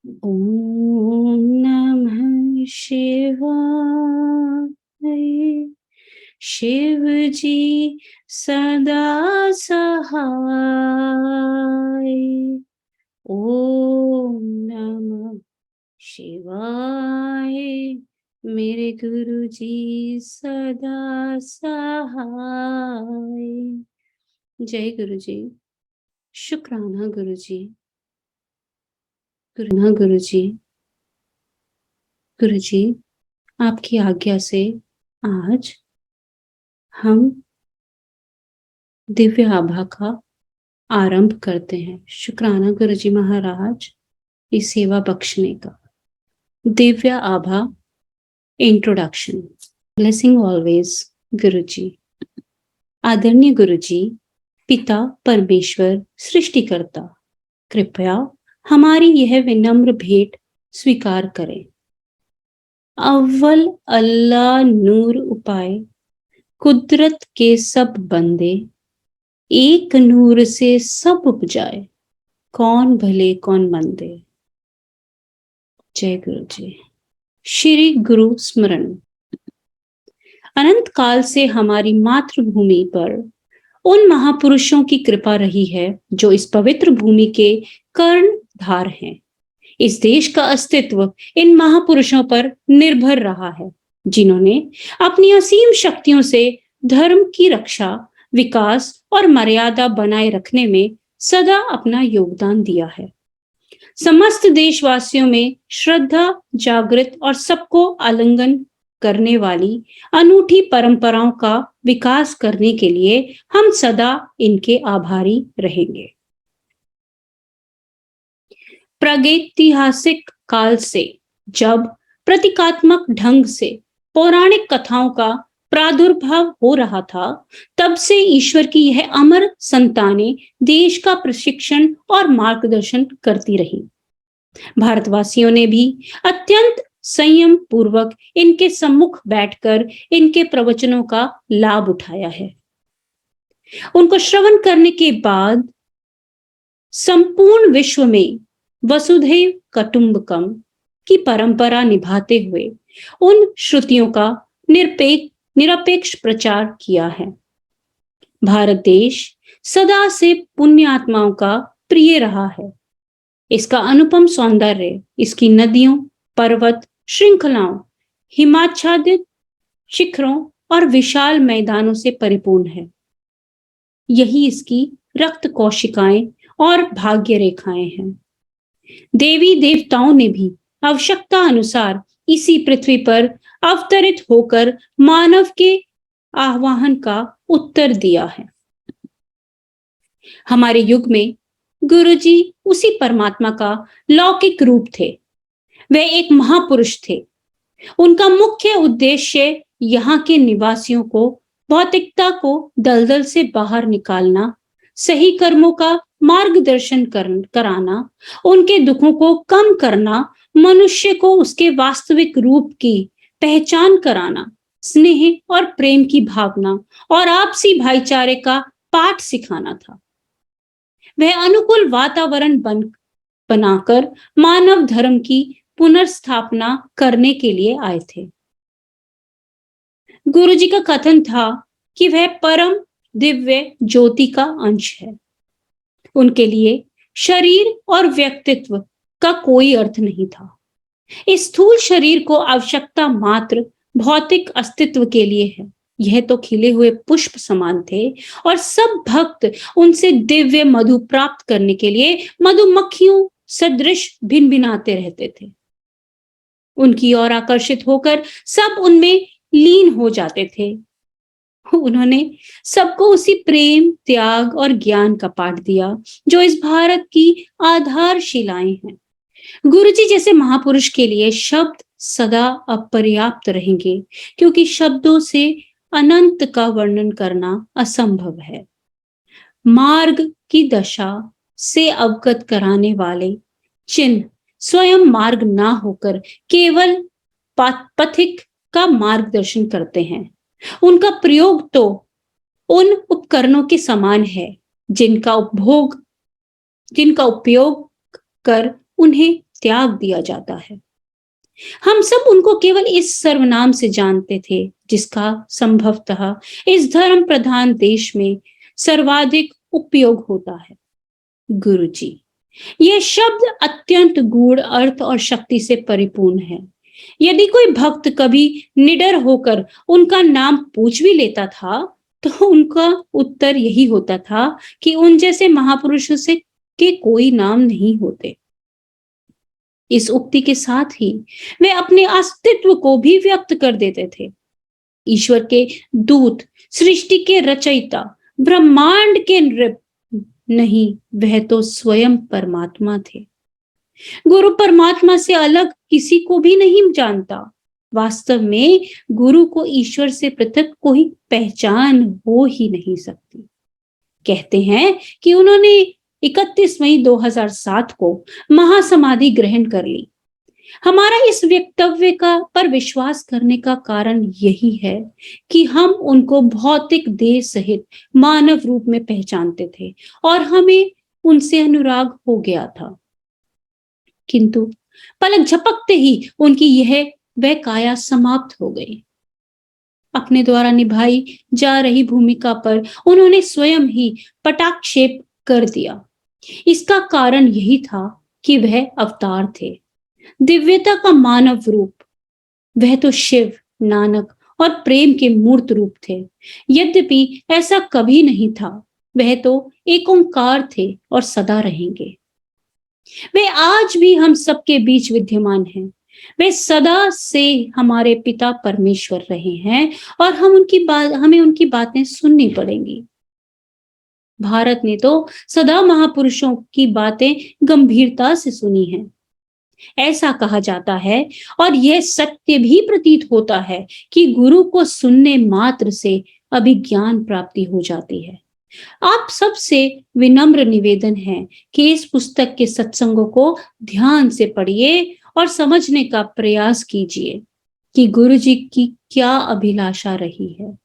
ॐ नमः शिवाय। शिव जी सदा सहाय। ॐ नमः शिवाय। मेरे गुरु जी सदा सहाय। जय गुरु जी। शुक्राना गुरु जी। गुरु जी। गुरु जी, आपकी आज्ञा से आज हम दिव्य आभा का आरंभ करते हैं। शुक्राना गुरु जी महाराज ये सेवा बख्शने का। दिव्य आभा इंट्रोडक्शन। ब्लेसिंग ऑलवेज गुरु जी। आदरणीय गुरु जी, पिता परमेश्वर सृष्टिकर्ता, कृपया हमारी यह विनम्र भेंट स्वीकार करें। अव्वल अल्लाह नूर उपाय, कुदरत के सब बंदे, एक नूर से सब उपजाए, कौन भले कौन मंदे। जय गुरु जी। श्री गुरु स्मरण। अनंत काल से हमारी मातृभूमि पर उन महापुरुषों की कृपा रही है जो इस पवित्र भूमि के कर्णधार हैं। इस देश का अस्तित्व इन महापुरुषों पर निर्भर रहा है, जिन्होंने अपनी असीम शक्तियों से धर्म की रक्षा, विकास और मर्यादा बनाए रखने में सदा अपना योगदान दिया है। समस्त देशवासियों में श्रद्धा जागृत और सबको आलिंगन करने वाली अनूठी परंपराओं का विकास करने के लिए हम सदा इनके आभारी रहेंगे। प्रागैतिहासिक काल से जब प्रतीकात्मक ढंग से पौराणिक कथाओं का प्रादुर्भाव हो रहा था, तब से ईश्वर की यह अमर संतानें देश का प्रशिक्षण और मार्गदर्शन करती रही। भारतवासियों ने भी अत्यंत संयम पूर्वक इनके सम्मुख बैठकर इनके प्रवचनों का लाभ उठाया है। उनको श्रवण करने के बाद संपूर्ण विश्व में वसुधैव कुटुंबकम की परंपरा निभाते हुए उन श्रुतियों का निरपेक्ष प्रचार किया है। भारत देश सदा से पुण्य आत्माओं का प्रिय रहा है। इसका अनुपम सौंदर्य इसकी नदियों, पर्वत श्रृंखलाओं, हिमाच्छादित शिखरों और विशाल मैदानों से परिपूर्ण है। यही इसकी रक्त कोशिकाएं और भाग्य रेखाएं हैं। देवी देवताओं ने भी आवश्यकता अनुसार इसी पृथ्वी पर अवतरित होकर मानव के आह्वान का उत्तर दिया है। हमारे युग में गुरुजी उसी परमात्मा का लौकिक रूप थे। वे एक महापुरुष थे। उनका मुख्य उद्देश्य यहाँ के निवासियों को भौतिकता को दलदल से बाहर निकालना, सही कर्मों का मार्गदर्शन कराना, उनके दुखों को कम करना, मनुष्य को उसके वास्तविक रूप की पहचान कराना, स्नेह और प्रेम की भावना और आपसी भाईचारे का पाठ सिखाना था। वह अनुकूल वातावरण बनाकर मानव धर्म की पुनर्स्थापना करने के लिए आए थे। गुरुजी का कथन था कि वह परम दिव्य ज्योति का अंश है। उनके लिए शरीर और व्यक्तित्व का कोई अर्थ नहीं था। इस स्थूल शरीर को आवश्यकता मात्र भौतिक अस्तित्व के लिए है। यह तो खिले हुए पुष्प समान थे और सब भक्त उनसे दिव्य मधु प्राप्त करने के लिए मधुमक्खियों सदृश भिनभिनाते रहते थे। उनकी ओर आकर्षित होकर सब उनमें लीन हो जाते थे। उन्होंने सबको उसी प्रेम, त्याग और ज्ञान का पाठ दिया जो इस भारत की आधारशिलाएं हैं। गुरुजी जैसे महापुरुष के लिए शब्द सदा अपर्याप्त रहेंगे, क्योंकि शब्दों से अनंत का वर्णन करना असंभव है। मार्ग की दशा से अवगत कराने वाले चिन्ह स्वयं मार्ग ना होकर केवल पथिक का मार्गदर्शन करते हैं। उनका प्रयोग तो उन उपकरणों के समान है जिनका उपयोग कर उन्हें त्याग दिया जाता है। हम सब उनको केवल इस सर्वनाम से जानते थे जिसका संभवतः इस धर्म प्रधान देश में सर्वाधिक उपयोग होता है, गुरुजी। यह शब्द अत्यंत गूढ़ अर्थ और शक्ति से परिपूर्ण है। यदि कोई भक्त कभी निडर होकर उनका नाम पूछ भी लेता था तो उनका उत्तर यही होता था कि उन जैसे महापुरुषों से के कोई नाम नहीं होते। इस उक्ति के साथ ही वे अपने अस्तित्व को भी व्यक्त कर देते थे। ईश्वर के दूत, सृष्टि के रचयिता, ब्रह्मांड के नृप नहीं, वह तो स्वयं परमात्मा थे। गुरु परमात्मा से अलग किसी को भी नहीं जानता। वास्तव में गुरु को ईश्वर से पृथक कोई पहचान हो ही नहीं सकती। कहते हैं कि उन्होंने 31 मई 2007 को महासमाधि ग्रहण कर ली। हमारा इस वक्तव्य का पर विश्वास करने का कारण यही है कि हम उनको भौतिक देह सहित मानव रूप में पहचानते थे और हमें उनसे अनुराग हो गया था। किंतु पलक झपकते ही उनकी यह वह काया समाप्त हो गई। अपने द्वारा निभाई जा रही भूमिका पर उन्होंने स्वयं ही पटाक्षेप कर दिया। इसका कारण यही था कि वह अवतार थे, दिव्यता का मानव रूप। वह तो शिव, नानक और प्रेम के मूर्त रूप थे। यद्यपि ऐसा कभी नहीं था, वह तो एक ओंकार थे और सदा रहेंगे। वे आज भी हम सबके बीच विद्यमान हैं। वे सदा से हमारे पिता परमेश्वर रहे हैं और हमें उनकी बातें सुननी पड़ेंगी। भारत ने तो सदा महापुरुषों की बातें गंभीरता से सुनी हैं। ऐसा कहा जाता है और यह सत्य भी प्रतीत होता है कि गुरु को सुनने मात्र से अभिज्ञान प्राप्ति हो जाती है। आप सबसे विनम्र निवेदन है कि इस पुस्तक के सत्संगों को ध्यान से पढ़िए और समझने का प्रयास कीजिए कि गुरु जी की क्या अभिलाषा रही है।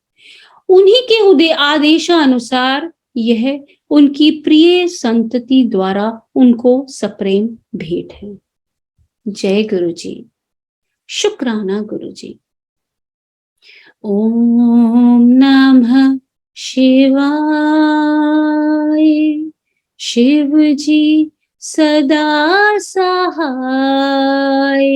उन्हीं के आदेशानुसार यह उनकी प्रिय संतति द्वारा उनको सप्रेम भेंट है। जय गुरु जी। शुक्राना गुरु जी। ओम नमः शिवाय। शिव जी सदा सहाय।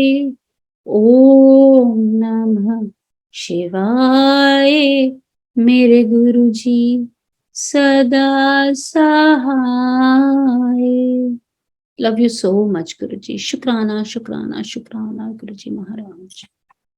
ओम नमः शिवाय। मेरे गुरु जी सदा सहाय। लव यू सो मच गुरु जी। शुक्राना शुक्राना शुक्राना गुरु जी महाराज।